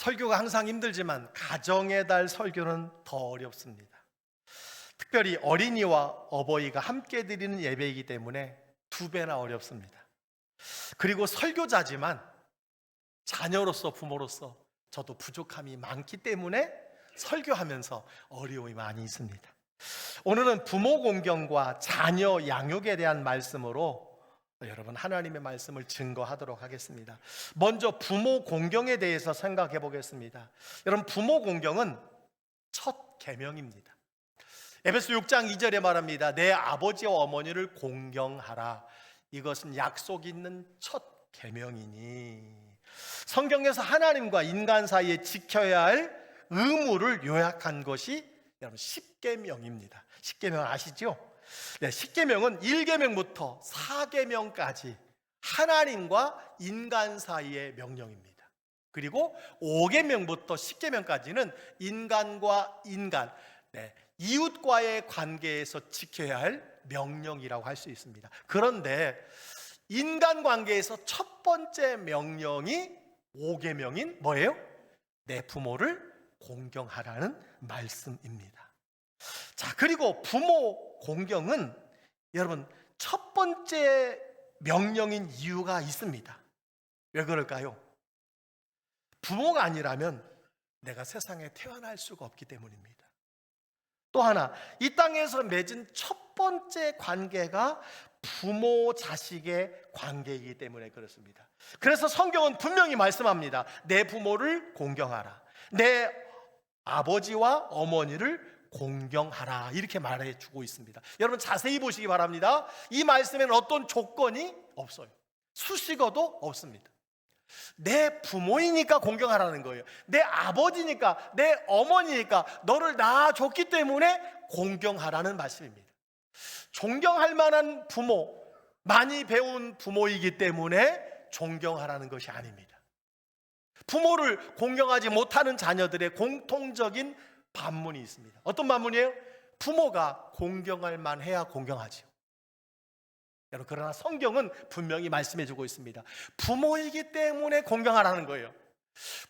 설교가 항상 힘들지만 가정의 달 설교는 더 어렵습니다. 특별히 어린이와 어버이가 함께 드리는 예배이기 때문에 두 배나 어렵습니다. 그리고 설교자지만 자녀로서 부모로서 저도 부족함이 많기 때문에 설교하면서 어려움이 많이 있습니다. 오늘은 부모 공경과 자녀 양육에 대한 말씀으로 여러분 하나님의 말씀을 증거하도록 하겠습니다. 먼저 부모 공경에 대해서 생각해 보겠습니다. 여러분 부모 공경은 첫 계명입니다. 에베소 6장 2절에 말합니다. 내 아버지와 어머니를 공경하라. 이것은 약속 있는 첫 계명이니. 성경에서 하나님과 인간 사이에 지켜야 할 의무를 요약한 것이 여러분 십계명입니다. 십계명 아시죠? 네, 십계명은 1계명부터 4계명까지 하나님과 인간 사이의 명령입니다. 그리고 5계명부터 10계명까지는 인간과 인간, 이웃과의 관계에서 지켜야 할 명령이라고 할 수 있습니다. 그런데 인간관계에서 첫 번째 명령이 5계명인 뭐예요? 내 부모를 공경하라는 말씀입니다. 자, 그리고 부모 공경은 여러분 첫 번째 명령인 이유가 있습니다. 왜 그럴까요? 부모가 아니라면 내가 세상에 태어날 수가 없기 때문입니다. 또 하나, 이 땅에서 맺은 첫 번째 관계가 부모 자식의 관계이기 때문에 그렇습니다. 그래서 성경은 분명히 말씀합니다. 내 부모를 공경하라. 내 아버지와 어머니를 공경하라. 이렇게 말해주고 있습니다. 여러분 자세히 보시기 바랍니다. 이 말씀에는 어떤 조건이 없어요. 수식어도 없습니다. 내 부모이니까 공경하라는 거예요. 내 아버지니까, 내 어머니니까 너를 낳아줬기 때문에 공경하라는 말씀입니다. 존경할 만한 부모, 많이 배운 부모이기 때문에 존경하라는 것이 아닙니다. 부모를 공경하지 못하는 자녀들의 공통적인 반문이 있습니다. 어떤 반문이에요? 부모가 공경할 만해야 공경하죠. 여러분, 그러나 성경은 분명히 말씀해주고 있습니다. 부모이기 때문에 공경하라는 거예요.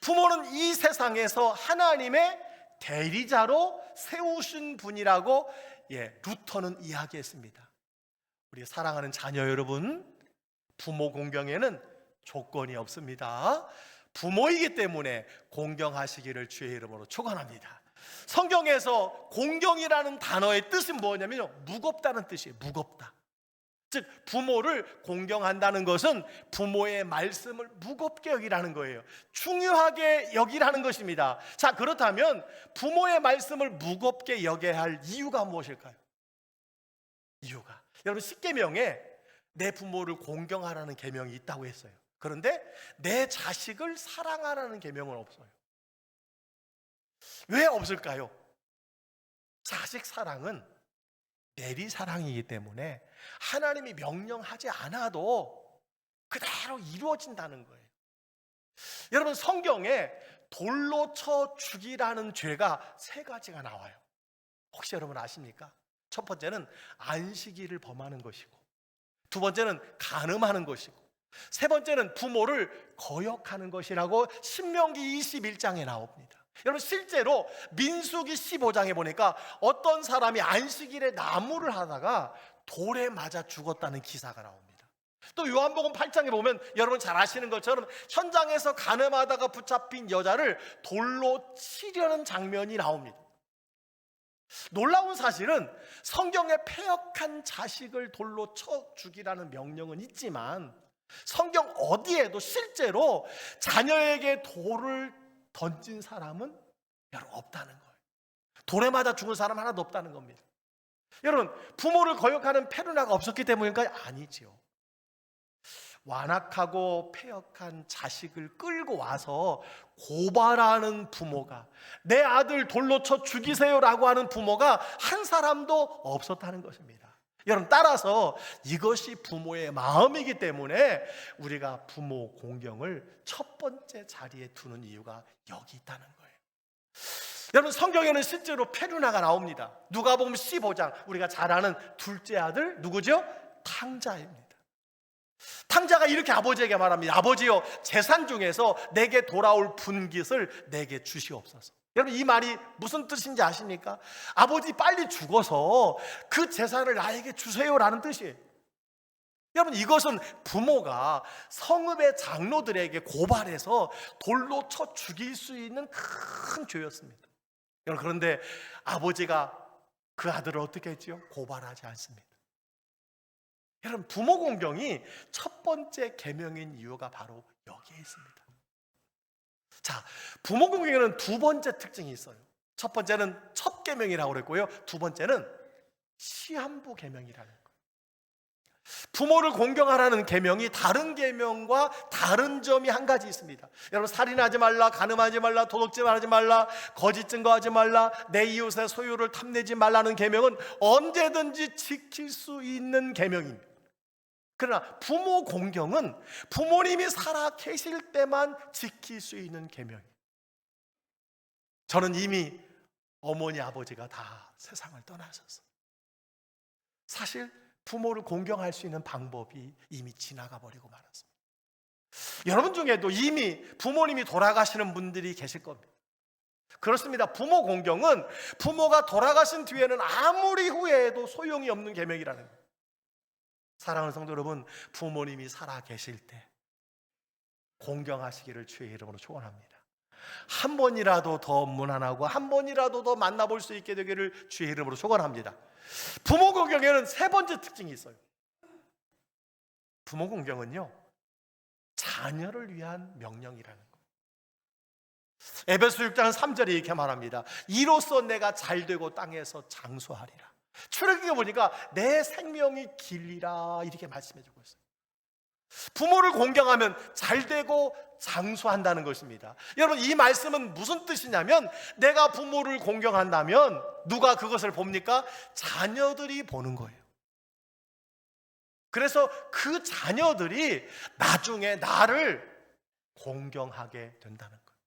부모는 이 세상에서 하나님의 대리자로 세우신 분이라고 루터는 이야기했습니다. 우리 사랑하는 자녀 여러분, 부모 공경에는 조건이 없습니다. 부모이기 때문에 공경하시기를 주의 이름으로 축원합니다. 성경에서 공경이라는 단어의 뜻은 뭐냐면요, 무겁다는 뜻이에요. 무겁다. 즉 부모를 공경한다는 것은 부모의 말씀을 무겁게 여기라는 거예요. 중요하게 여기라는 것입니다. 자, 그렇다면 부모의 말씀을 무겁게 여겨야 할 이유가 무엇일까요? 이유가 여러분 십계명에 내 부모를 공경하라는 계명이 있다고 했어요. 그런데 내 자식을 사랑하라는 계명은 없어요. 왜 없을까요? 자식 사랑은 내리사랑이기 때문에 하나님이 명령하지 않아도 그대로 이루어진다는 거예요. 여러분 성경에 돌로 쳐 죽이라는 죄가 3가지가 나와요. 혹시 여러분 아십니까? 첫 번째는 안식일을 범하는 것이고, 두 번째는 간음하는 것이고, 세 번째는 부모를 거역하는 것이라고 신명기 21장에 나옵니다. 여러분 실제로 민수기 15장에 보니까 어떤 사람이 안식일에 나무를 하다가 돌에 맞아 죽었다는 기사가 나옵니다. 또 요한복음 8장에 보면 여러분 잘 아시는 것처럼 현장에서 간음하다가 붙잡힌 여자를 돌로 치려는 장면이 나옵니다. 놀라운 사실은 성경에 패역한 자식을 돌로 쳐 죽이라는 명령은 있지만 성경 어디에도 실제로 자녀에게 돌을 던진 사람은 여러분 없다는 거예요. 돌에 맞아 죽은 사람 하나도 없다는 겁니다. 여러분 부모를 거역하는 페르나가 없었기 때문일까요? 아니지요. 완악하고 패역한 자식을 끌고 와서 고발하는 부모가, 내 아들 돌로 쳐 죽이세요라고 하는 부모가 한 사람도 없었다는 것입니다. 여러분 따라서 이것이 부모의 마음이기 때문에 우리가 부모 공경을 첫 번째 자리에 두는 이유가 여기 있다는 거예요. 여러분 성경에는 실제로 페르나가 나옵니다. 누가복음 15장 우리가 잘 아는 둘째 아들 누구죠? 탕자입니다. 탕자가 이렇게 아버지에게 말합니다. 아버지여, 재산 중에서 내게 돌아올 분깃을 내게 주시옵소서. 여러분, 이 말이 무슨 뜻인지 아십니까? 아버지 빨리 죽어서 그 재산을 나에게 주세요라는 뜻이에요. 여러분, 이것은 부모가 성읍의 장로들에게 고발해서 돌로 쳐 죽일 수 있는 큰 죄였습니다. 여러분, 그런데 아버지가 그 아들을 어떻게 했지요? 고발하지 않습니다. 여러분, 부모 공경이 첫 번째 계명인 이유가 바로 여기에 있습니다. 자, 부모 공경에는 두 번째 특징이 있어요. 첫 번째는 첫 계명이라고 그랬고요, 두 번째는 시한부 계명이라는 거예요. 부모를 공경하라는 계명이 다른 계명과 다른 점이 한 가지 있습니다. 여러분, 살인하지 말라, 간음하지 말라, 도둑질하지 말라, 거짓 증거하지 말라, 내 이웃의 소유를 탐내지 말라는 계명은 언제든지 지킬 수 있는 계명입니다. 그러나 부모 공경은 부모님이 살아 계실 때만 지킬 수 있는 계명이에요. 저는 이미 어머니 아버지가 다 세상을 떠나셔서 사실 부모를 공경할 수 있는 방법이 이미 지나가 버리고 말았습니다. 여러분 중에도 이미 부모님이 돌아가시는 분들이 계실 겁니다. 그렇습니다. 부모 공경은 부모가 돌아가신 뒤에는 아무리 후회해도 소용이 없는 계명이라는 거예요. 사랑하는 성도 여러분, 부모님이 살아 계실 때 공경하시기를 주의 이름으로 축원합니다. 한 번이라도 더 무난하고 한 번이라도 더 만나볼 수 있게 되기를 주의 이름으로 축원합니다. 부모 공경에는 세 번째 특징이 있어요. 부모 공경은요, 자녀를 위한 명령이라는 거예요. 에베소 6장 3절에 이렇게 말합니다. 이로써 내가 잘되고 땅에서 장수하리라. 출애굽에 보니까 내 생명이 길리라 이렇게 말씀해 주고 있어요. 부모를 공경하면 잘되고 장수한다는 것입니다. 여러분, 이 말씀은 무슨 뜻이냐면, 내가 부모를 공경한다면 누가 그것을 봅니까? 자녀들이 보는 거예요. 그래서 그 자녀들이 나중에 나를 공경하게 된다는 거예요.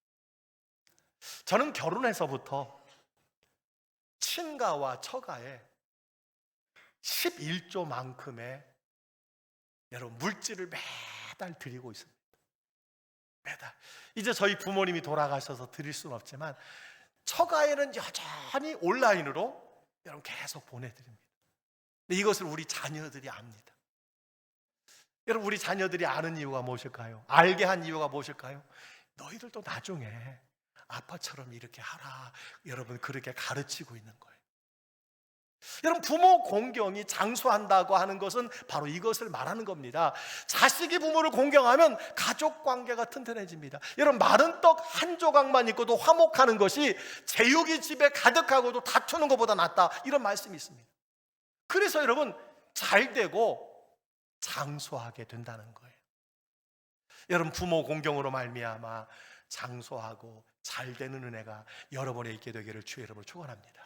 저는 결혼해서부터 친가와 처가에 11조만큼의 여러분 물질을 매달 드리고 있습니다. 매달. 이제 저희 부모님이 돌아가셔서 드릴 수는 없지만 처가에는 여전히 온라인으로 여러분 계속 보내드립니다. 근데 이것을 우리 자녀들이 압니다. 여러분, 우리 자녀들이 아는 이유가 무엇일까요? 알게 한 이유가 무엇일까요? 너희들도 나중에 아빠처럼 이렇게 하라, 여러분 그렇게 가르치고 있는 거예요. 여러분, 부모 공경이 장수한다고 하는 것은 바로 이것을 말하는 겁니다. 자식이 부모를 공경하면 가족 관계가 튼튼해집니다. 여러분, 마른 떡 한 조각만 있고도 화목하는 것이 제육이 집에 가득하고도 다투는 것보다 낫다, 이런 말씀이 있습니다. 그래서 여러분, 잘되고 장수하게 된다는 거예요. 여러분, 부모 공경으로 말미암아 장수하고 잘되는 은혜가 여러분에 있게 되기를 주의 이름으로 축원합니다.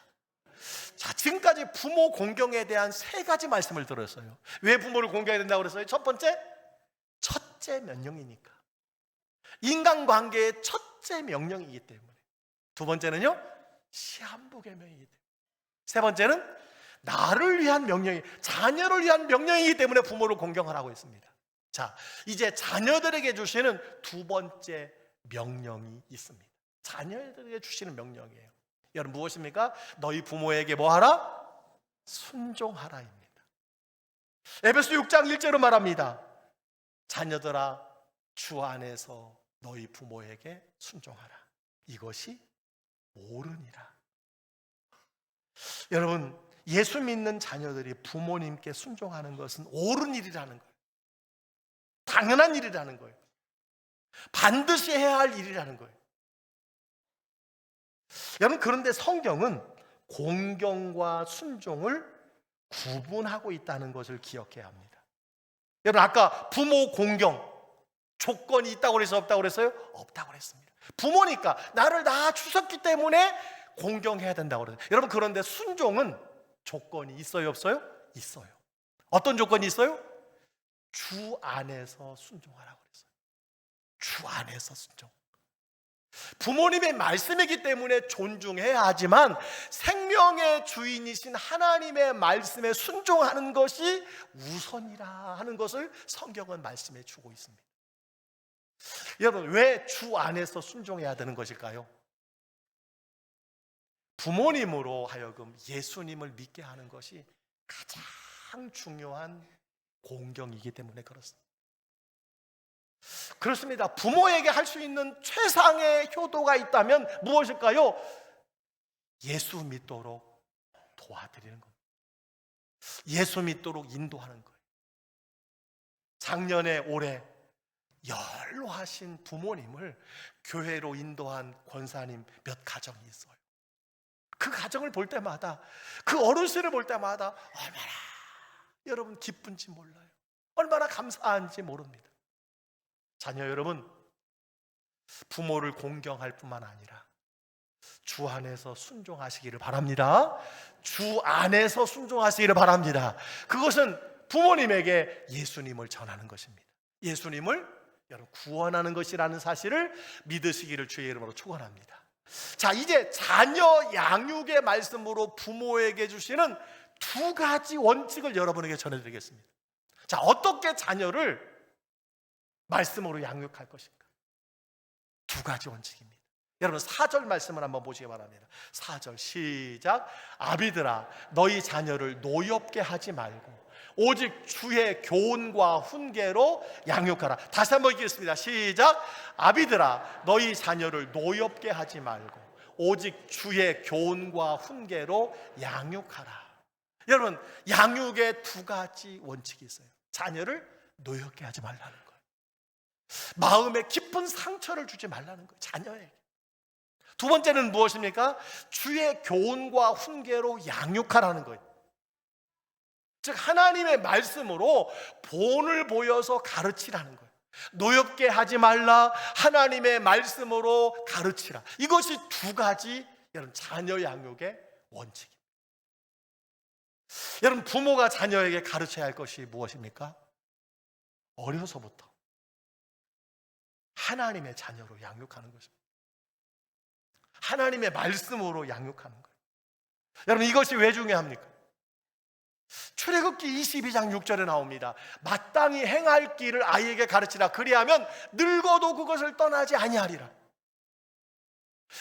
자, 지금까지 부모 공경에 대한 세 가지 말씀을 들었어요. 왜 부모를 공경해야 된다고 그랬어요? 첫 번째, 첫째 명령이니까. 인간관계의 첫째 명령이기 때문에. 두 번째는요, 시한부 계명이기 때문에. 세 번째는 나를 위한 명령이, 자녀를 위한 명령이기 때문에 부모를 공경하라고 했습니다. 자, 이제 자녀들에게 주시는 두 번째 명령이 있습니다. 자녀들에게 주시는 명령이에요. 여러분, 무엇입니까? 너희 부모에게 뭐하라? 순종하라입니다. 에베소 6장 1절로 말합니다. 자녀들아, 주 안에서 너희 부모에게 순종하라. 이것이 옳으니라. 여러분, 예수 믿는 자녀들이 부모님께 순종하는 것은 옳은 일이라는 거예요. 당연한 일이라는 거예요. 반드시 해야 할 일이라는 거예요. 여러분, 그런데 성경은 공경과 순종을 구분하고 있다는 것을 기억해야 합니다. 여러분, 아까 부모 공경 조건이 있다고 그래서 없다고 그랬어요? 없다고 그랬습니다. 부모니까 나를 낳아주셨기 때문에 공경해야 된다고 그랬어요. 여러분, 그런데 순종은 조건이 있어요, 없어요? 있어요. 어떤 조건이 있어요? 주 안에서 순종하라고 그랬어요. 주 안에서 순종. 부모님의 말씀이기 때문에 존중해야 하지만 생명의 주인이신 하나님의 말씀에 순종하는 것이 우선이라 하는 것을 성경은 말씀해 주고 있습니다. 여러분, 왜 주 안에서 순종해야 되는 것일까요? 부모님으로 하여금 예수님을 믿게 하는 것이 가장 중요한 공경이기 때문에 그렇습니다. 그렇습니다. 부모에게 할 수 있는 최상의 효도가 있다면 무엇일까요? 예수 믿도록 도와드리는 겁니다. 예수 믿도록 인도하는 거예요. 작년에 올해 연로하신 부모님을 교회로 인도한 권사님 몇 가정이 있어요. 그 가정을 볼 때마다, 그 어르신을 볼 때마다 얼마나 여러분 기쁜지 몰라요. 얼마나 감사한지 모릅니다. 자녀 여러분, 부모를 공경할 뿐만 아니라 주 안에서 순종하시기를 바랍니다. 주 안에서 순종하시기를 바랍니다. 그것은 부모님에게 예수님을 전하는 것입니다. 예수님을 여러분 구원하는 것이라는 사실을 믿으시기를 주의 이름으로 축원합니다. 자, 이제 자녀 양육의 말씀으로 부모에게 주시는 두 가지 원칙을 여러분에게 전해드리겠습니다. 자, 어떻게 자녀를 말씀으로 양육할 것인가? 두 가지 원칙입니다. 여러분 4절 말씀을 한번 보시기 바랍니다. 4절 시작. 아비들아, 너희 자녀를 노엽게 하지 말고 오직 주의 교훈과 훈계로 양육하라. 다시 한번 읽겠습니다. 시작. 아비들아, 너희 자녀를 노엽게 하지 말고 오직 주의 교훈과 훈계로 양육하라. 여러분, 양육의 두 가지 원칙이 있어요. 자녀를 노엽게 하지 말라는 거예요. 마음에 깊은 상처를 주지 말라는 거예요, 자녀에게. 두 번째는 무엇입니까? 주의 교훈과 훈계로 양육하라는 거예요. 즉 하나님의 말씀으로 본을 보여서 가르치라는 거예요. 노엽게 하지 말라, 하나님의 말씀으로 가르치라. 이것이 두 가지 여러분 자녀 양육의 원칙입니다. 여러분, 부모가 자녀에게 가르쳐야 할 것이 무엇입니까? 어려서부터 하나님의 자녀로 양육하는 것입니다. 하나님의 말씀으로 양육하는 거예요. 여러분, 이것이 왜 중요합니까? 출애굽기 22장 6절에 나옵니다. 마땅히 행할 길을 아이에게 가르치라. 그리하면 늙어도 그것을 떠나지 아니하리라.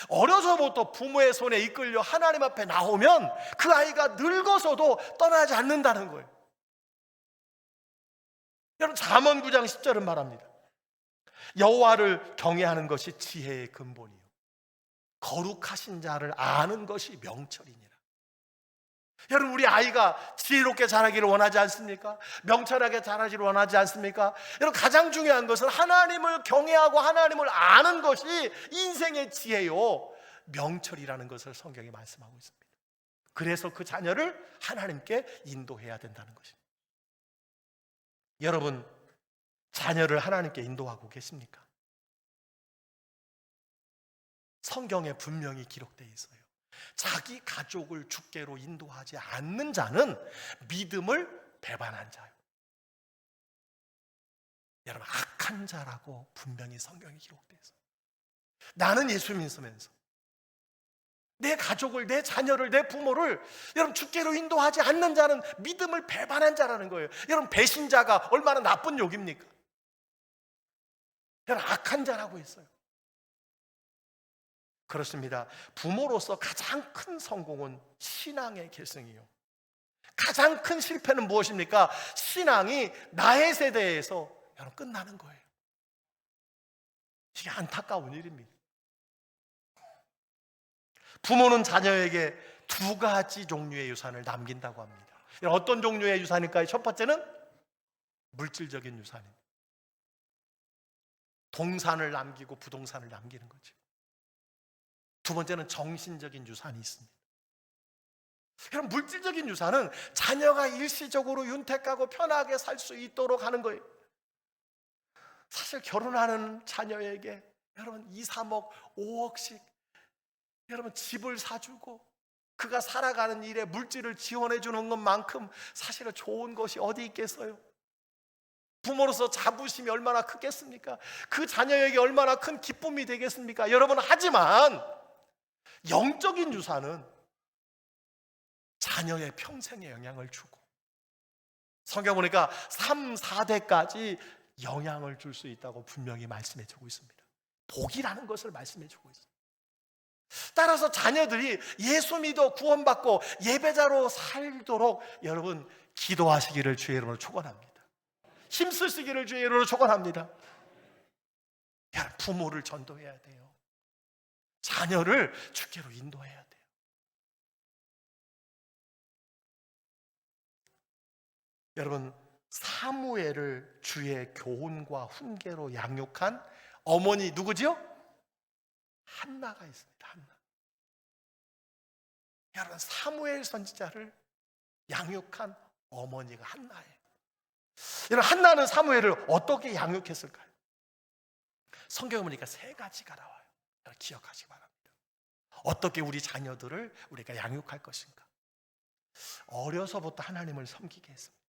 어려서부터 부모의 손에 이끌려 하나님 앞에 나오면 그 아이가 늙어서도 떠나지 않는다는 거예요. 여러분, 잠언 9장 10절은 말합니다. 여호와를 경외하는 것이 지혜의 근본이요 거룩하신 자를 아는 것이 명철이니라. 여러분, 우리 아이가 지혜롭게 자라기를 원하지 않습니까? 명철하게 자라기를 원하지 않습니까? 여러분, 가장 중요한 것은 하나님을 경외하고 하나님을 아는 것이 인생의 지혜요 명철이라는 것을 성경이 말씀하고 있습니다. 그래서 그 자녀를 하나님께 인도해야 된다는 것입니다. 여러분, 자녀를 하나님께 인도하고 계십니까? 성경에 분명히 기록되어 있어요. 자기 가족을 주께로 인도하지 않는 자는 믿음을 배반한 자요. 여러분, 악한 자라고 분명히 성경에 기록되어 있어요. 나는 예수 믿으면서 내 가족을, 내 자녀를, 내 부모를 여러분 주께로 인도하지 않는 자는 믿음을 배반한 자라는 거예요. 여러분, 배신자가 얼마나 나쁜 욕입니까? 여러분, 악한 자라고 했어요. 그렇습니다. 부모로서 가장 큰 성공은 신앙의 계승이요. 가장 큰 실패는 무엇입니까? 신앙이 나의 세대에서 여러분 끝나는 거예요. 이게 안타까운 일입니다. 부모는 자녀에게 두 가지 종류의 유산을 남긴다고 합니다. 어떤 종류의 유산일까요? 첫 번째는 물질적인 유산입니다. 동산을 남기고 부동산을 남기는 거죠. 두 번째는 정신적인 유산이 있습니다. 그럼 물질적인 유산은 자녀가 일시적으로 윤택하고 편하게 살 수 있도록 하는 거예요. 사실 결혼하는 자녀에게 여러분 2, 3억, 5억씩 여러분 집을 사주고 그가 살아가는 일에 물질을 지원해 주는 것만큼 사실은 좋은 것이 어디 있겠어요? 부모로서 자부심이 얼마나 크겠습니까? 그 자녀에게 얼마나 큰 기쁨이 되겠습니까? 여러분, 하지만 영적인 유산은 자녀의 평생에 영향을 주고, 성경 보니까 3, 4대까지 영향을 줄 수 있다고 분명히 말씀해 주고 있습니다. 복이라는 것을 말씀해 주고 있습니다. 따라서 자녀들이 예수 믿어 구원받고 예배자로 살도록 여러분 기도하시기를 주의 이름으로 축원합니다. 힘쓰시기를 주의 이름으로 축원합니다. 여러분, 부모를 전도해야 돼요. 자녀를 주께로 인도해야 돼요. 여러분, 사무엘을 주의 교훈과 훈계로 양육한 어머니 누구죠? 한나가 있습니다. 한나. 여러분, 사무엘 선지자를 양육한 어머니가 한나예요. 여러분, 한나는 사무엘을 어떻게 양육했을까요? 성경에 보니까 3가지가 나와요. 여러분, 기억하시기 바랍니다. 어떻게 우리 자녀들을 우리가 양육할 것인가? 어려서부터 하나님을 섬기게 했습니다.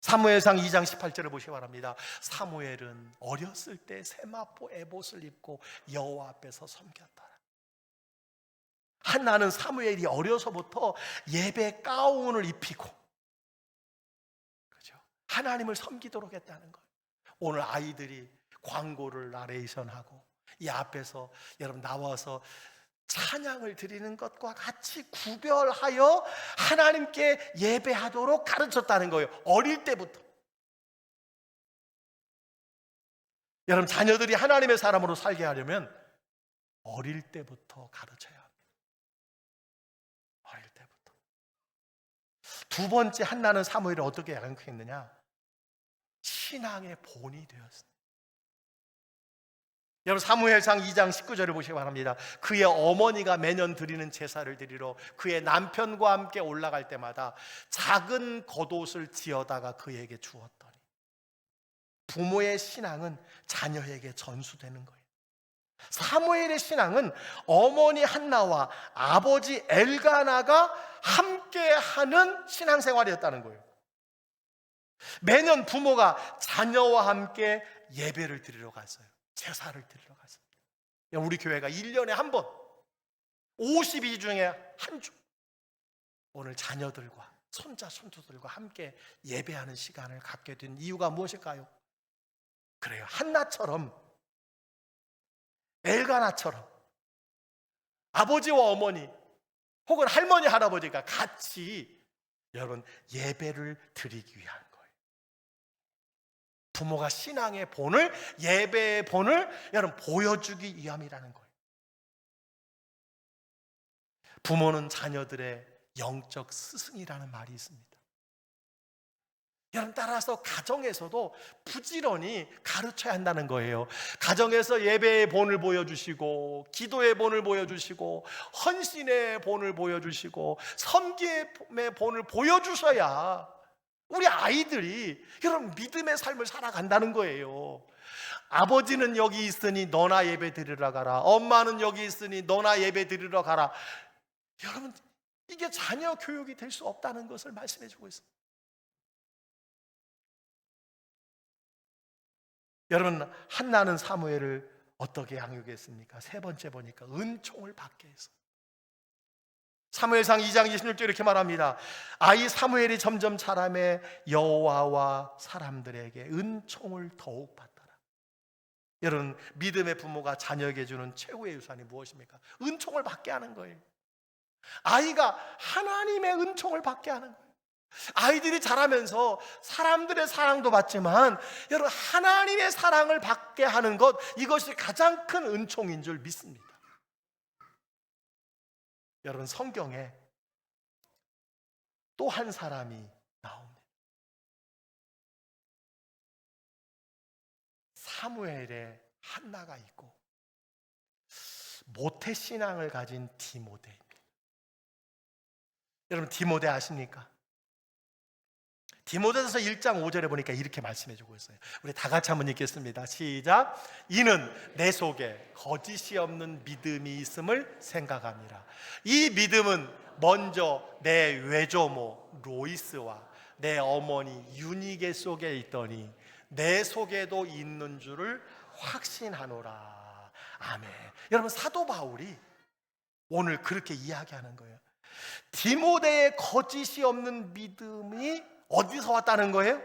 사무엘상 2장 18절을 보시기 바랍니다. 사무엘은 어렸을 때 세마포 에봇을 입고 여호와 앞에서 섬겼더라. 한나는 사무엘이 어려서부터 예배 가운을 입히고, 그렇죠? 하나님을 섬기도록 했다는 거예요. 오늘 아이들이 광고를 나레이션하고 이 앞에서 여러분 나와서 찬양을 드리는 것과 같이 구별하여 하나님께 예배하도록 가르쳤다는 거예요. 어릴 때부터. 여러분, 자녀들이 하나님의 사람으로 살게 하려면 어릴 때부터 가르쳐야 합니다. 어릴 때부터. 2번째, 한나는 사무엘을 어떻게 양육했느냐? 신앙의 본이 되었습니다. 여러분, 사무엘상 2장 19절을 보시기 바랍니다. 그의 어머니가 매년 드리는 제사를 드리러 그의 남편과 함께 올라갈 때마다 작은 겉옷을 지어다가 그에게 주었더니, 부모의 신앙은 자녀에게 전수되는 거예요. 사무엘의 신앙은 어머니 한나와 아버지 엘가나가 함께하는 신앙생활이었다는 거예요. 매년 부모가 자녀와 함께 예배를 드리러 갔어요. 제사를 드리러 갔습니다. 우리 교회가 1년에 한 번, 52주 중에 한 주, 오늘 자녀들과 손자 손주들과 함께 예배하는 시간을 갖게 된 이유가 무엇일까요? 그래요, 한나처럼, 엘가나처럼 아버지와 어머니 혹은 할머니 할아버지가 같이 여러분 예배를 드리기 위한 거예요. 부모가 신앙의 본을, 예배의 본을 여러분 보여주기 위함이라는 거예요. 부모는 자녀들의 영적 스승이라는 말이 있습니다. 여러분, 따라서 가정에서도 부지런히 가르쳐야 한다는 거예요. 가정에서 예배의 본을 보여주시고, 기도의 본을 보여주시고, 헌신의 본을 보여주시고, 섬김의 본을 보여주셔야 우리 아이들이 여러분 믿음의 삶을 살아간다는 거예요. 아버지는 여기 있으니 너나 예배 드리러 가라. 엄마는 여기 있으니 너나 예배 드리러 가라. 여러분, 이게 자녀 교육이 될 수 없다는 것을 말씀해 주고 있습니다. 여러분, 한나는 사무엘을 어떻게 양육했습니까? 3번째 보니까 은총을 받게 해서. 사무엘상 2장 26절 이렇게 말합니다. 아이 사무엘이 점점 자라매 여호와와 사람들에게 은총을 더욱 받더라. 여러분, 믿음의 부모가 자녀에게 주는 최고의 유산이 무엇입니까? 은총을 받게 하는 거예요. 아이가 하나님의 은총을 받게 하는 거예요. 아이들이 자라면서 사람들의 사랑도 받지만 여러분, 하나님의 사랑을 받게 하는 것, 이것이 가장 큰 은총인 줄 믿습니다. 여러분, 성경에 또 한 사람이 나옵니다. 사무엘에 한나가 있고 모태신앙을 가진 디모데입니다. 여러분, 디모데 아십니까? 디모데전서 1장 5절에 보니까 이렇게 말씀해주고 있어요. 우리 다 같이 한번 읽겠습니다. 시작. 이는 내 속에 거짓이 없는 믿음이 있음을 생각합니다. 이 믿음은 먼저 내 외조모 로이스와 내 어머니 유니게 속에 있더니 내 속에도 있는 줄을 확신하노라. 아멘. 여러분, 사도 바울이 오늘 그렇게 이야기하는 거예요. 디모데의 거짓이 없는 믿음이 어디서 왔다는 거예요?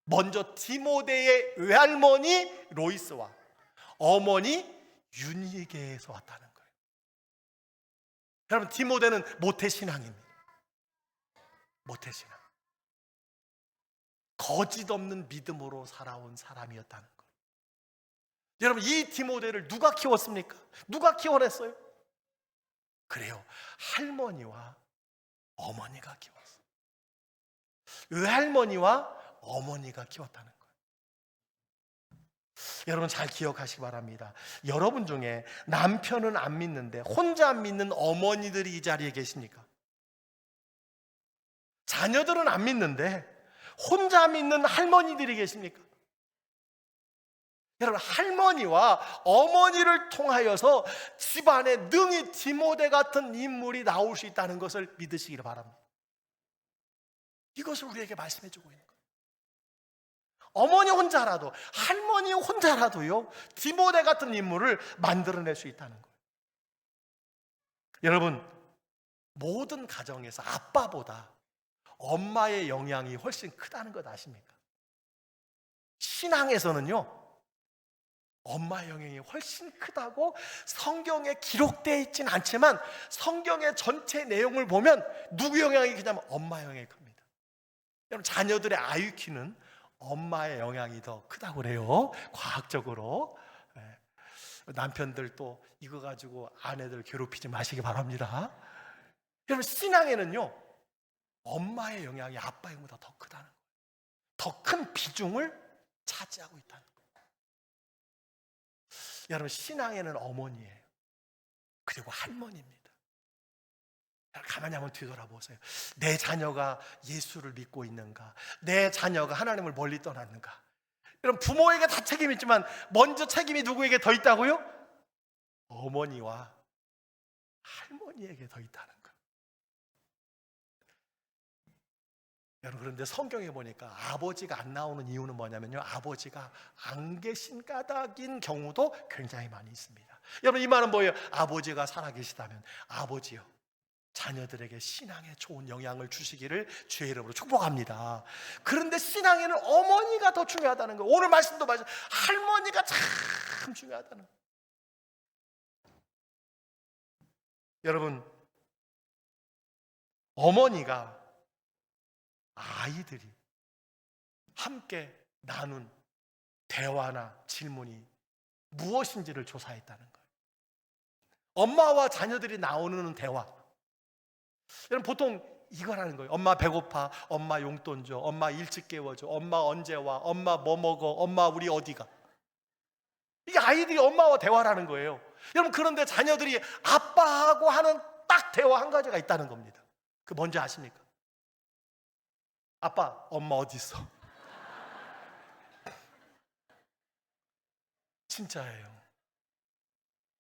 먼저 디모데의 외할머니 로이스와 어머니 유니게에서 왔다는 거예요. 여러분, 디모데는 모태신앙입니다. 모태신앙. 거짓 없는 믿음으로 살아온 사람이었다는 거예요. 여러분, 이 디모데를 누가 키웠습니까? 누가 키워냈어요? 그래요, 할머니와 어머니가 키웠어요. 외할머니와 어머니가 키웠다는 거예요. 여러분, 잘 기억하시기 바랍니다. 여러분 중에 남편은 안 믿는데 혼자 안 믿는 어머니들이 이 자리에 계십니까? 자녀들은 안 믿는데 혼자 믿는 할머니들이 계십니까? 여러분, 할머니와 어머니를 통하여서 집안에 능히 디모데 같은 인물이 나올 수 있다는 것을 믿으시기를 바랍니다. 이것을 우리에게 말씀해 주고 있는 거예요. 어머니 혼자라도, 할머니 혼자라도요, 디모데 같은 인물을 만들어낼 수 있다는 거예요. 여러분, 모든 가정에서 아빠보다 엄마의 영향이 훨씬 크다는 것 아십니까? 신앙에서는요, 엄마의 영향이 훨씬 크다고 성경에 기록되어 있지는 않지만 성경의 전체 내용을 보면 누구 영향이 크냐면 엄마 영향이 큽니다. 여러분, 자녀들의 IQ는 엄마의 영향이 더 크다고 그래요, 과학적으로. 남편들 또 이거 가지고 아내들 괴롭히지 마시기 바랍니다. 여러분, 신앙에는요, 엄마의 영향이 아빠의 영향보다 더 크다는 거예요. 더 큰 비중을 차지하고 있다는 거예요. 여러분, 신앙에는 어머니예요. 그리고 할머니입니다. 가만히 한번 뒤돌아보세요. 내 자녀가 예수를 믿고 있는가? 내 자녀가 하나님을 멀리 떠났는가? 여러분, 부모에게 다 책임이 있지만 먼저 책임이 누구에게 더 있다고요? 어머니와 할머니에게 더 있다는 거예요. 여러분, 그런데 성경에 보니까 아버지가 안 나오는 이유는 뭐냐면요, 아버지가 안 계신 까닭인 경우도 굉장히 많이 있습니다. 여러분, 이 말은 뭐예요? 아버지가 살아계시다면 아버지요, 자녀들에게 신앙에 좋은 영향을 주시기를 주의 이름으로 축복합니다. 그런데 신앙에는 어머니가 더 중요하다는 거예요. 오늘 말씀도 마찬가지로 할머니가 참 중요하다는 거예요. 여러분, 어머니가 아이들이 함께 나눈 대화나 질문이 무엇인지를 조사했다는 거예요. 엄마와 자녀들이 나오는 대화, 여러분, 보통 이거라는 거예요. 엄마 배고파, 엄마 용돈 줘, 엄마 일찍 깨워줘, 엄마 언제 와, 엄마 뭐 먹어, 엄마 우리 어디 가. 이게 아이들이 엄마와 대화라는 거예요. 여러분, 그런데 자녀들이 아빠하고 하는 딱 대화 한 가지가 있다는 겁니다. 그 뭔지 아십니까? 아빠, 엄마 어디 있어? 진짜예요.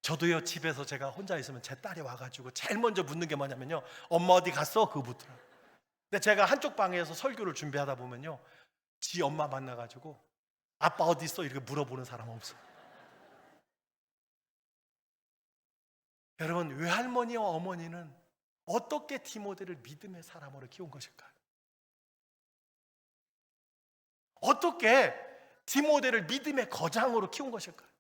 저도요, 집에서 제가 혼자 있으면 제 딸이 와가지고 제일 먼저 묻는 게 뭐냐면요, 엄마 어디 갔어? 그거 묻더라고요. 근데 제가 한쪽 방에서 설교를 준비하다 보면요, 지 엄마 만나가지고 아빠 어디 있어? 이렇게 물어보는 사람 없어요. 여러분, 외할머니와 어머니는 어떻게 디모데를 믿음의 사람으로 키운 것일까요? 어떻게 디모데를 믿음의 거장으로 키운 것일까요?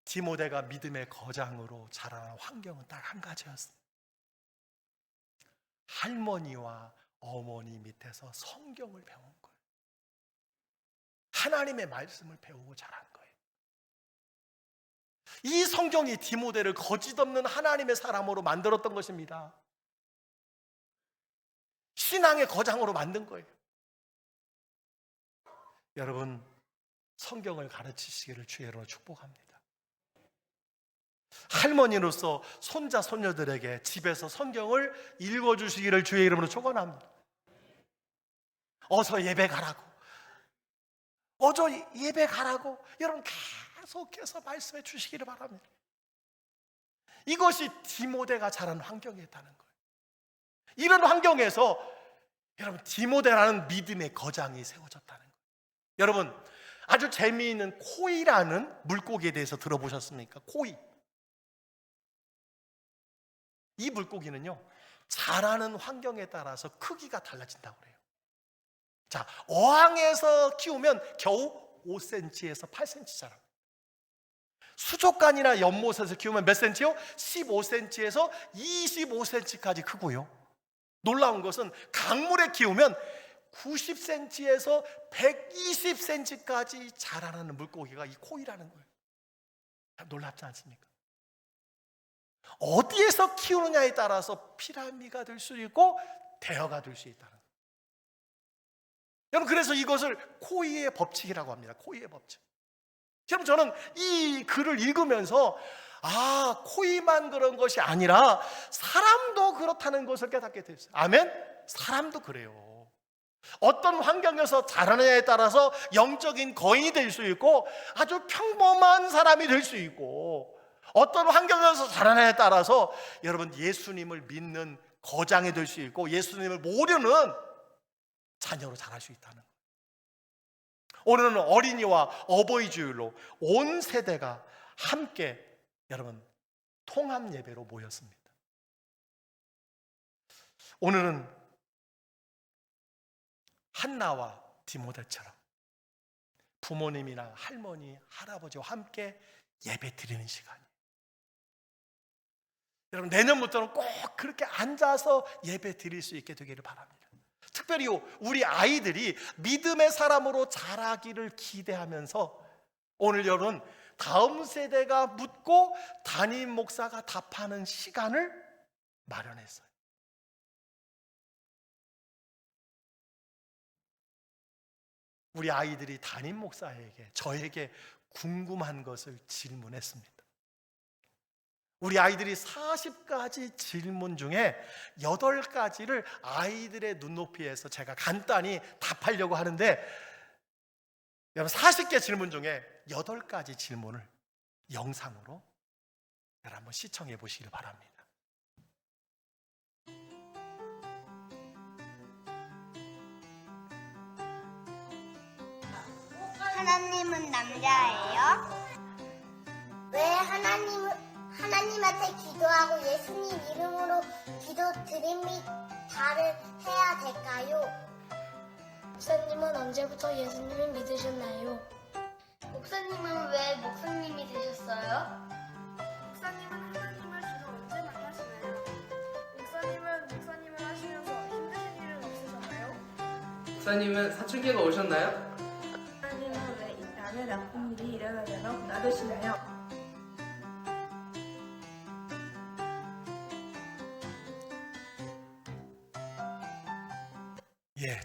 디모데가 믿음의 거장으로 자라는 환경은 딱 한 가지였어요. 할머니와 어머니 밑에서 성경을 배운 거예요. 하나님의 말씀을 배우고 자란 거예요. 이 성경이 디모데를 거짓 없는 하나님의 사람으로 만들었던 것입니다. 신앙의 거장으로 만든 거예요. 여러분, 성경을 가르치시기를 주의 이름으로 축복합니다. 할머니로서 손자 손녀들에게 집에서 성경을 읽어주시기를 주의 이름으로 축원합니다. 어서 예배 가라고, 어서 예배 가라고 여러분 계속해서 말씀해 주시기를 바랍니다. 이것이 디모데가 자란 환경이었다는 거예요. 이런 환경에서 여러분 디모데라는 믿음의 거장이 세워졌다는 거예요. 여러분 아주 재미있는 코이라는 물고기에 대해서 들어보셨습니까? 코이. 이 물고기는요 자라는 환경에 따라서 크기가 달라진다고 그래요. 자, 어항에서 키우면 겨우 5cm에서 8cm 자랍니다. 수족관이나 연못에서 키우면 몇 cm요? 15cm에서 25cm까지 크고요. 놀라운 것은 강물에 키우면 90cm에서 120cm까지 자라나는 물고기가 이 코이라는 거예요. 놀랍지 않습니까? 어디에서 키우느냐에 따라서 피라미가 될 수 있고 대어가 될 수 있다는 거예요. 여러분 그래서 이것을 코이의 법칙이라고 합니다. 코이의 법칙. 여러분 저는 이 글을 읽으면서 코이만 그런 것이 아니라 사람도 그렇다는 것을 깨닫게 됐어요. 아멘? 사람도 그래요. 어떤 환경에서 자라느냐에 따라서 영적인 거인이 될 수 있고 아주 평범한 사람이 될 수 있고, 어떤 환경에서 자라느냐에 따라서 여러분 예수님을 믿는 거장이 될 수 있고 예수님을 모르는 자녀로 자랄 수 있다는 거예요. 오늘은 어린이와 어버이 주일로 온 세대가 함께 여러분 통합 예배로 모였습니다. 오늘은 한나와 디모데처럼 부모님이나 할머니, 할아버지와 함께 예배 드리는 시간이에요. 여러분 내년부터는 꼭 그렇게 앉아서 예배 드릴 수 있게 되기를 바랍니다. 특별히 우리 아이들이 믿음의 사람으로 자라기를 기대하면서 오늘 여러분 다음 세대가 묻고 담임 목사가 답하는 시간을 마련했어요. 우리 아이들이 담임 목사에게, 저에게 궁금한 것을 질문했습니다. 우리 아이들이 40가지 질문 중에 8가지를 아이들의 눈높이에서 제가 간단히 답하려고 하는데, 여러분 40개 질문 중에 8가지 질문을 영상으로 여러분 한번 시청해 보시길 바랍니다. 하나님은 남자예요? 왜 하나님한테 기도하고 예수님 이름으로 기도 드립니다를 해야 될까요? 목사님은 언제부터 예수님을 믿으셨나요? 목사님은 왜 목사님이 되셨어요? 목사님은 하나님을 주로 언제 만나시나요? 목사님을 하시면서 힘드신 일은 없으셨나요? 목사님은 사춘기가 오셨나요? 목사님은 왜 이 땅에 나쁜 일이 일어나도록 놔두시나요?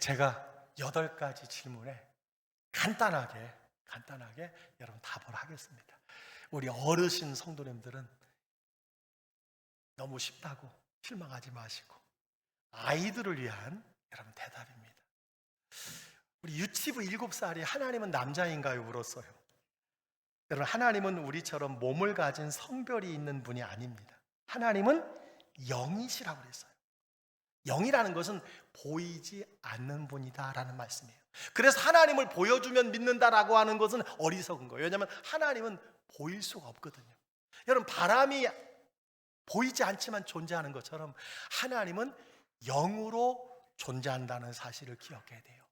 제가 8가지 질문에 간단하게 여러분 답을 하겠습니다. 우리 어르신 성도님들은 너무 쉽다고 실망하지 마시고 아이들을 위한 여러분 대답입니다. 우리 유치부 7살이 하나님은 남자인가요? 물었어요. 여러분 하나님은 우리처럼 몸을 가진 성별이 있는 분이 아닙니다. 하나님은 영이시라고 그랬어요. 영이라는 것은 보이지 않는 분이다라는 말씀이에요. 그래서 하나님을 보여주면 믿는다라고 하는 것은 어리석은 거예요. 왜냐하면 하나님은 보일 수가 없거든요. 여러분 바람이 보이지 않지만 존재하는 것처럼 하나님은 영으로 존재한다는 사실을 기억해야 돼요.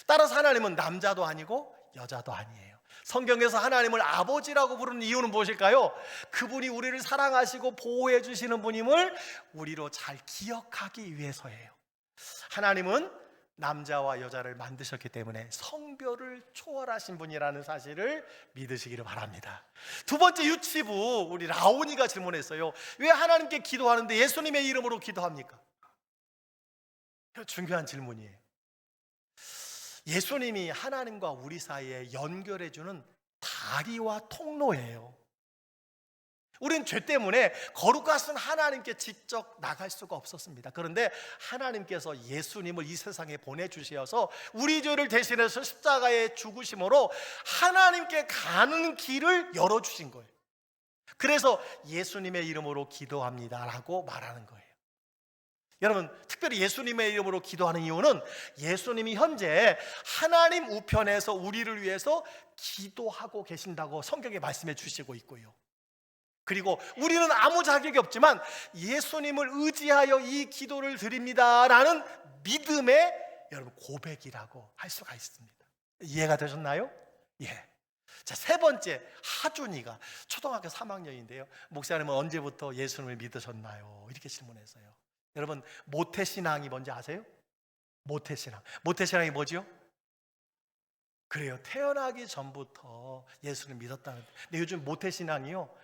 따라서 하나님은 남자도 아니고 여자도 아니에요. 성경에서 하나님을 아버지라고 부르는 이유는 무엇일까요? 그분이 우리를 사랑하시고 보호해 주시는 분임을 우리로 잘 기억하기 위해서예요. 하나님은 남자와 여자를 만드셨기 때문에 성별을 초월하신 분이라는 사실을 믿으시기를 바랍니다. 두 번째 유치부 우리 라온이가 질문했어요. 왜 하나님께 기도하는데 예수님의 이름으로 기도합니까? 중요한 질문이에요. 예수님이 하나님과 우리 사이에 연결해주는 다리와 통로예요. 우리는 죄 때문에 거룩하신 하나님께 직접 나갈 수가 없었습니다. 그런데 하나님께서 예수님을 이 세상에 보내주셔서 우리 죄를 대신해서 십자가에 죽으심으로 하나님께 가는 길을 열어주신 거예요. 그래서 예수님의 이름으로 기도합니다라고 말하는 거예요. 여러분, 특별히 예수님의 이름으로 기도하는 이유는 예수님이 현재 하나님 우편에서 우리를 위해서 기도하고 계신다고 성경에 말씀해 주시고 있고요. 그리고 우리는 아무 자격이 없지만 예수님을 의지하여 이 기도를 드립니다라는 믿음의 여러분 고백이라고 할 수가 있습니다. 이해가 되셨나요? 예. 자, 세 번째, 하준이가 초등학교 3학년인데요. 목사님은 언제부터 예수님을 믿으셨나요? 이렇게 질문했어요. 여러분, 모태신앙이 뭔지 아세요? 모태신앙. 모태신앙이 뭐죠? 그래요. 태어나기 전부터 예수를 믿었다는. 근데 요즘 모태신앙이요,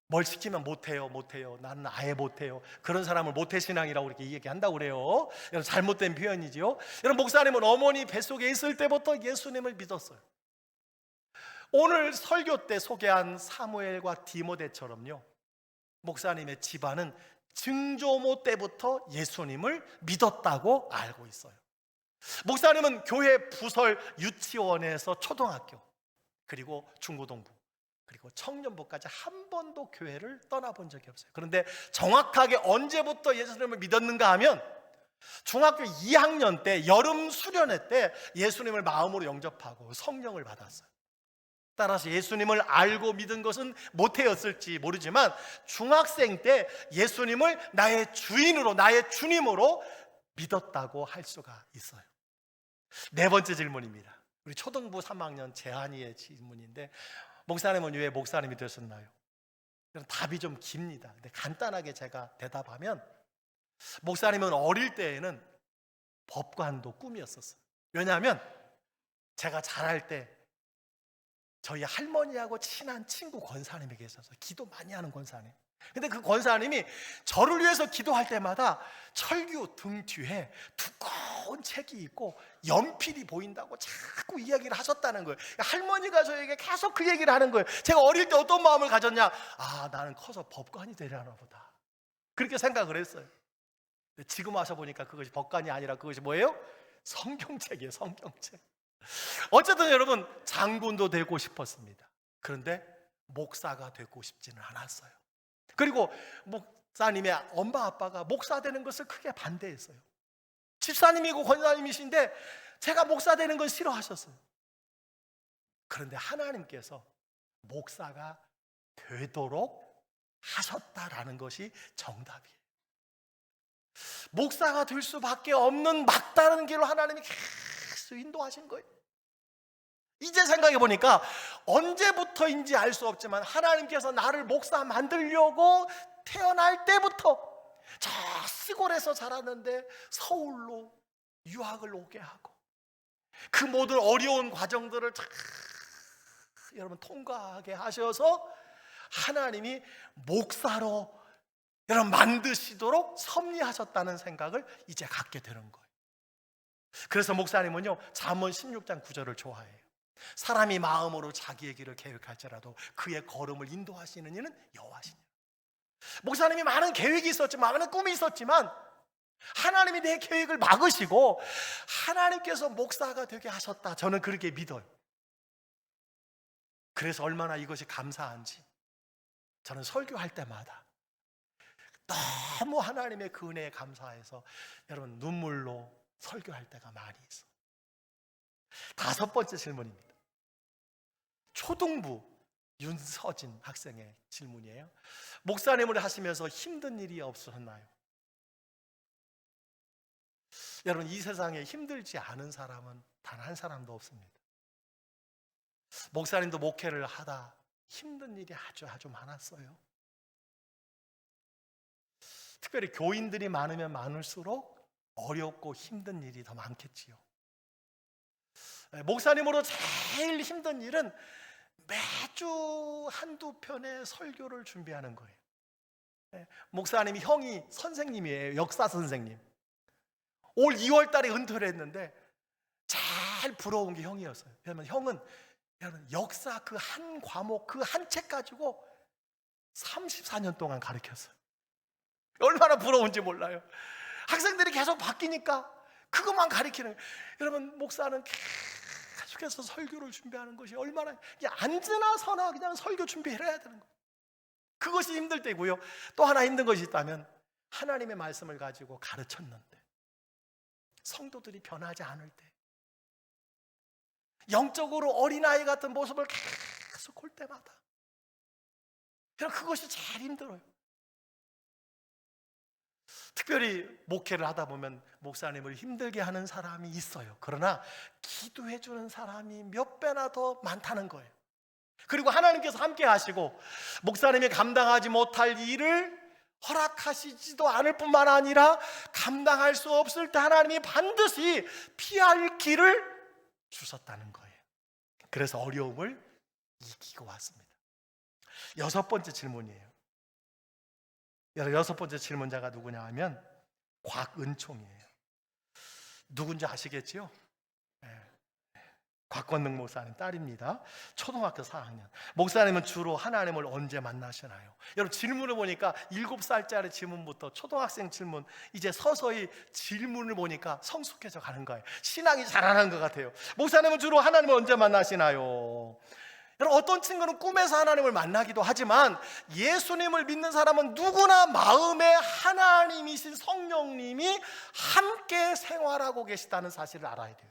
뭘 시키면 못해요. 나는 아예 못해요. 그런 사람을 모태신앙이라고 이렇게 얘기한다고 그래요. 여러분, 잘못된 표현이죠. 여러분, 목사님은 어머니 뱃속에 있을 때부터 예수님을 믿었어요. 오늘 설교 때 소개한 사무엘과 디모데처럼요, 목사님의 집안은 증조모 때부터 예수님을 믿었다고 알고 있어요. 목사님은 교회 부설 유치원에서 초등학교, 그리고 중고등부, 그리고 청년부까지 한 번도 교회를 떠나본 적이 없어요. 그런데 정확하게 언제부터 예수님을 믿었는가 하면 중학교 2학년 때 여름 수련회 때 예수님을 마음으로 영접하고 성령을 받았어요. 따라서 예수님을 알고 믿은 것은 모태였을지 모르지만 중학생 때 예수님을 나의 주인으로, 나의 주님으로 믿었다고 할 수가 있어요. 네 번째 질문입니다. 우리 초등부 3학년 재한이의 질문인데, 목사님은 왜 목사님이 되셨나요? 답이 좀 깁니다. 근데 간단하게 제가 대답하면, 목사님은 어릴 때에는 법관도 꿈이었었어요. 왜냐하면 제가 자랄 때 저희 할머니하고 친한 친구 권사님이 계셔서 기도 많이 하는 권사님. 근데 그 권사님이 저를 위해서 기도할 때마다 철규 등 뒤에 두꺼운 책이 있고 연필이 보인다고 자꾸 이야기를 하셨다는 거예요. 할머니가 저에게 계속 그 얘기를 하는 거예요. 제가 어릴 때 어떤 마음을 가졌냐? 아, 나는 커서 법관이 되려나 보다, 그렇게 생각을 했어요. 근데 지금 와서 보니까 그것이 법관이 아니라 그것이 뭐예요? 성경책이에요. 성경책. 어쨌든 여러분, 장군도 되고 싶었습니다. 그런데 목사가 되고 싶지는 않았어요. 그리고 목사님의 엄마 아빠가 목사 되는 것을 크게 반대했어요. 집사님이고 권사님이신데 제가 목사 되는 걸 싫어하셨어요. 그런데 하나님께서 목사가 되도록 하셨다라는 것이 정답이에요. 목사가 될 수밖에 없는 막다른 길로 하나님이 계속 인도하신 거예요. 이제 생각해 보니까 언제부터인지 알 수 없지만 하나님께서 나를 목사 만들려고 태어날 때부터 저 시골에서 자랐는데 서울로 유학을 오게 하고 그 모든 어려운 과정들을 여러분 통과하게 하셔서 하나님이 목사로 여러분 만드시도록 섭리하셨다는 생각을 이제 갖게 되는 거예요. 그래서 목사님은요, 잠언 16장 9절을 좋아해요. 사람이 마음으로 자기의 길을 계획할지라도 그의 걸음을 인도하시는 이는 여호와시니라. 목사님이 많은 계획이 있었지만, 많은 꿈이 있었지만 하나님이 내 계획을 막으시고 하나님께서 목사가 되게 하셨다, 저는 그렇게 믿어요. 그래서 얼마나 이것이 감사한지 저는 설교할 때마다 너무 하나님의 그 은혜에 감사해서 여러분 눈물로 설교할 때가 많이 있어. 다섯 번째 질문입니다. 초등부 윤서진 학생의 질문이에요. 목사님을 하시면서 힘든 일이 없으셨나요? 여러분, 이 세상에 힘들지 않은 사람은 단 한 사람도 없습니다. 목사님도 목회를 하다 힘든 일이 아주 많았어요. 특별히 교인들이 많으면 많을수록 어렵고 힘든 일이 더 많겠지요. 목사님으로 제일 힘든 일은 매주 한두 편의 설교를 준비하는 거예요. 목사님이 형이 선생님이에요. 역사 선생님. 올 2월 달에 은퇴를 했는데 제일 부러운 게 형이었어요. 왜냐하면 형은 역사 그 한 과목, 그 한 책 가지고 34년 동안 가르쳤어요. 얼마나 부러운지 몰라요. 학생들이 계속 바뀌니까 그것만 가르치는 거예요. 여러분, 목사는 계속해서 설교를 준비하는 것이 얼마나, 앉으나 서나 그냥 설교 준비해야 되는 거예요. 그것이 힘들 때고요. 또 하나 힘든 것이 있다면 하나님의 말씀을 가지고 가르쳤는데 성도들이 변하지 않을 때, 영적으로 어린아이 같은 모습을 계속 볼 때마다, 그것이 제일 힘들어요. 특별히 목회를 하다 보면 목사님을 힘들게 하는 사람이 있어요. 그러나 기도해 주는 사람이 몇 배나 더 많다는 거예요. 그리고 하나님께서 함께 하시고 목사님이 감당하지 못할 일을 허락하시지도 않을 뿐만 아니라 감당할 수 없을 때 하나님이 반드시 피할 길을 주셨다는 거예요. 그래서 어려움을 이기고 왔습니다. 6번째 질문이에요. 여섯 번째 질문자가 누구냐 하면 곽은총이에요. 누군지 아시겠지요? 곽건능 목사님 딸입니다. 초등학교 4학년. 목사님은 주로 하나님을 언제 만나시나요? 여러분, 질문을 보니까 7살짜리 질문부터 초등학생 질문, 이제 서서히 질문을 보니까 성숙해져 가는 거예요. 신앙이 자라는 것 같아요. 목사님은 주로 하나님을 언제 만나시나요? 여러분, 어떤 친구는 꿈에서 하나님을 만나기도 하지만 예수님을 믿는 사람은 누구나 마음에 하나님이신 성령님이 함께 생활하고 계시다는 사실을 알아야 돼요.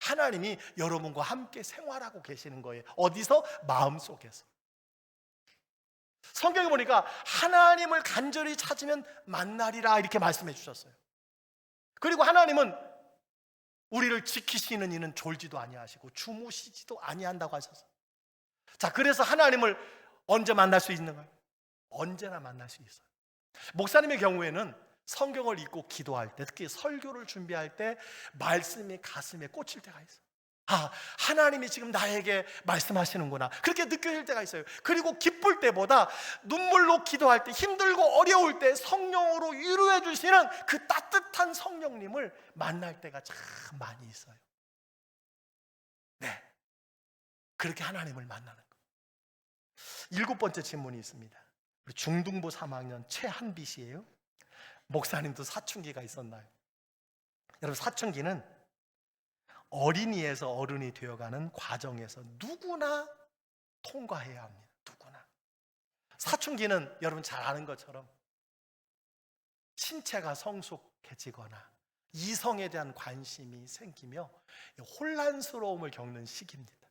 하나님이 여러분과 함께 생활하고 계시는 거예요. 어디서? 마음속에서. 성경에 보니까 하나님을 간절히 찾으면 만나리라 이렇게 말씀해 주셨어요. 그리고 하나님은 우리를 지키시는 이는 졸지도 아니하시고 주무시지도 아니한다고 하셨어요. 자, 그래서 하나님을 언제 만날 수 있는 거예요? 언제나 만날 수 있어요. 목사님의 경우에는 성경을 읽고 기도할 때, 특히 설교를 준비할 때 말씀이 가슴에 꽂힐 때가 있어요. 아, 하나님이 지금 나에게 말씀하시는구나, 그렇게 느껴질 때가 있어요. 그리고 기쁠 때보다 눈물로 기도할 때, 힘들고 어려울 때 성령으로 위로해 주시는 그 따뜻한 성령님을 만날 때가 참 많이 있어요. 네, 그렇게 하나님을 만나는 거예요. 7번째 질문이 있습니다. 중등부 3학년 최한비 씨예요. 목사님도 사춘기가 있었나요? 여러분, 사춘기는 어린이에서 어른이 되어가는 과정에서 누구나 통과해야 합니다. 누구나. 사춘기는 여러분 잘 아는 것처럼 신체가 성숙해지거나 이성에 대한 관심이 생기며 혼란스러움을 겪는 시기입니다.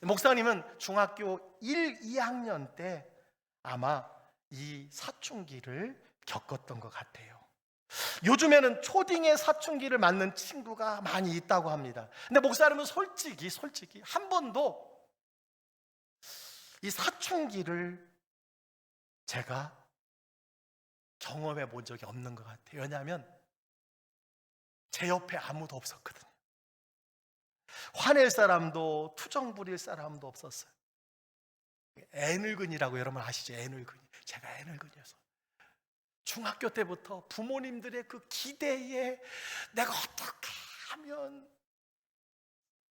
목사님은 중학교 1, 2학년 때 아마 이 사춘기를 겪었던 것 같아요. 요즘에는 초딩의 사춘기를 맞는 친구가 많이 있다고 합니다. 근데 목사님은 솔직히 한 번도 이 사춘기를 제가 경험해 본 적이 없는 것 같아요. 왜냐하면 제 옆에 아무도 없었거든요. 화낼 사람도 투정 부릴 사람도 없었어요. 애늙은이라고 여러분 아시죠? 애늙은이. 제가 애늙은이어서 중학교 때부터 부모님들의 그 기대에 내가 어떻게 하면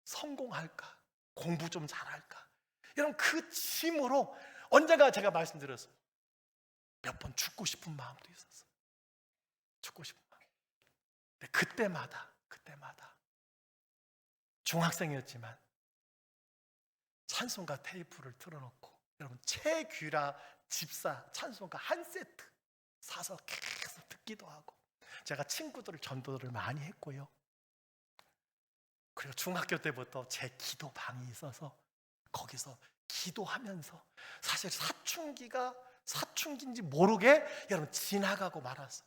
성공할까, 공부 좀 잘할까, 여러분 그 짐으로 언젠가 제가 말씀드렸어요. 몇 번 죽고 싶은 마음도 있었어요. 죽고 싶은 마음. 근데 그때마다 중학생이었지만 찬송가 테이프를 틀어놓고 여러분 최규라 집사 찬송가 한 세트 사서 계속 듣기도 하고, 제가 친구들 전도를 많이 했고요. 그리고 중학교 때부터 제 기도방이 있어서 거기서 기도하면서 사실 사춘기가 사춘기인지 모르게 여러분 지나가고 말았어요.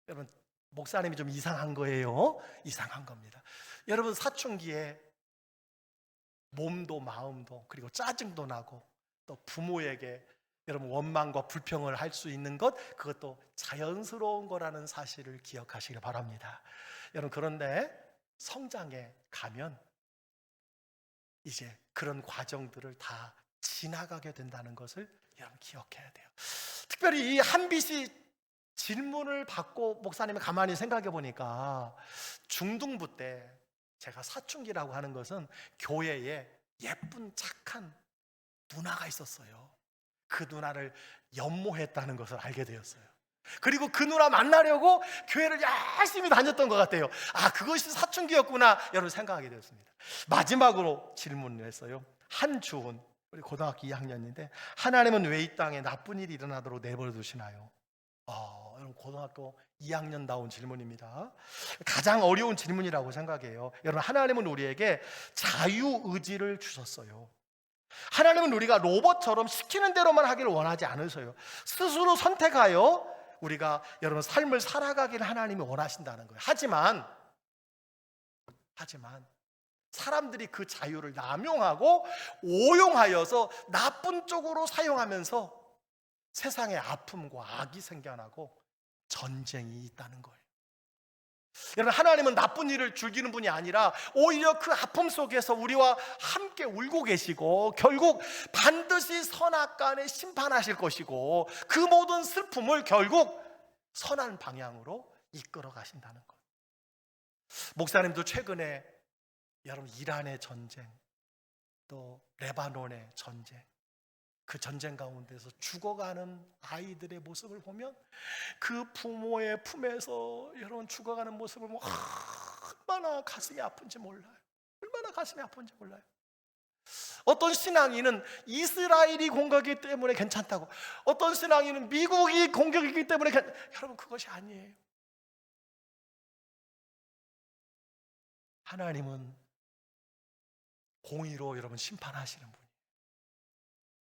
여러분, 목사님이 좀 이상한 거예요. 이상한 겁니다. 여러분, 사춘기에 몸도 마음도 그리고 짜증도 나고 또 부모에게 여러분 원망과 불평을 할 수 있는 것, 그것도 자연스러운 거라는 사실을 기억하시길 바랍니다. 여러분, 그런데 성장에 가면 이제 그런 과정들을 다 지나가게 된다는 것을 여러분 기억해야 돼요. 특별히 이 한비 씨 질문을 받고 목사님이 가만히 생각해 보니까 중등부 때 제가 사춘기라고 하는 것은 교회에 예쁜 착한 누나가 있었어요. 그 누나를 연모했다는 것을 알게 되었어요. 그리고 그 누나 만나려고 교회를 열심히 다녔던 것 같아요. 아, 그것이 사춘기였구나 여러분 생각하게 되었습니다. 마지막으로 질문을 했어요. 한주훈, 우리 고등학교 2학년인데 하나님은 왜 이 땅에 나쁜 일이 일어나도록 내버려 두시나요? 여러분 고등학교 2학년 나온 질문입니다. 가장 어려운 질문이라고 생각해요. 여러분 하나님은 우리에게 자유의지를 주셨어요. 하나님은 우리가 로봇처럼 시키는 대로만 하기를 원하지 않으세요. 스스로 선택하여 우리가 여러분 삶을 살아가기를 하나님이 원하신다는 거예요. 하지만 사람들이 그 자유를 남용하고 오용하여서 나쁜 쪽으로 사용하면서 세상에 아픔과 악이 생겨나고 전쟁이 있다는 거예요. 여러분 하나님은 나쁜 일을 즐기는 분이 아니라 오히려 그 아픔 속에서 우리와 함께 울고 계시고 결국 반드시 선악간에 심판하실 것이고 그 모든 슬픔을 결국 선한 방향으로 이끌어 가신다는 거예요. 목사님도 최근에 여러분 이란의 전쟁, 또 레바논의 전쟁, 그 전쟁 가운데서 죽어가는 아이들의 모습을 보면 그 부모의 품에서 여러분 죽어가는 모습을 보면 얼마나 가슴이 아픈지 몰라요. 얼마나 가슴이 아픈지 몰라요. 어떤 신앙인은 이스라엘이 공격이기 때문에 괜찮다고, 어떤 신앙인은 미국이 공격이기 때문에 여러분 그것이 아니에요. 하나님은 공의로 여러분 심판하시는 분이에요.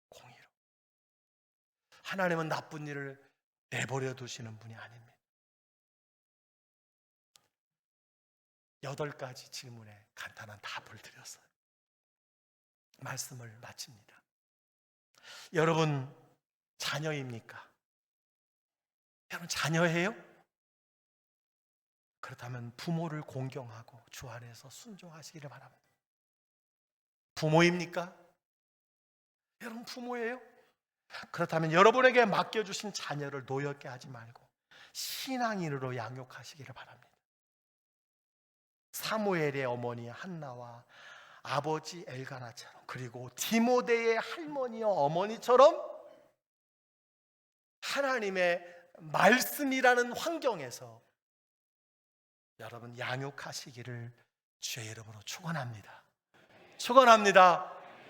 공의로. 하나님은 나쁜 일을 내버려 두시는 분이 아닙니다. 8가지 질문에 간단한 답을 드렸어요. 말씀을 마칩니다. 여러분 자녀입니까? 여러분 자녀예요? 그렇다면 부모를 공경하고 주 안에서 순종하시기를 바랍니다. 부모입니까? 여러분 부모예요? 그렇다면 여러분에게 맡겨주신 자녀를 노엽게 하지 말고 신앙인으로 양육하시기를 바랍니다. 사무엘의 어머니 한나와 아버지 엘가나처럼, 그리고 디모데의 할머니와 어머니처럼 하나님의 말씀이라는 환경에서 여러분 양육하시기를 주의 이름으로 축원합니다. 축원합니다.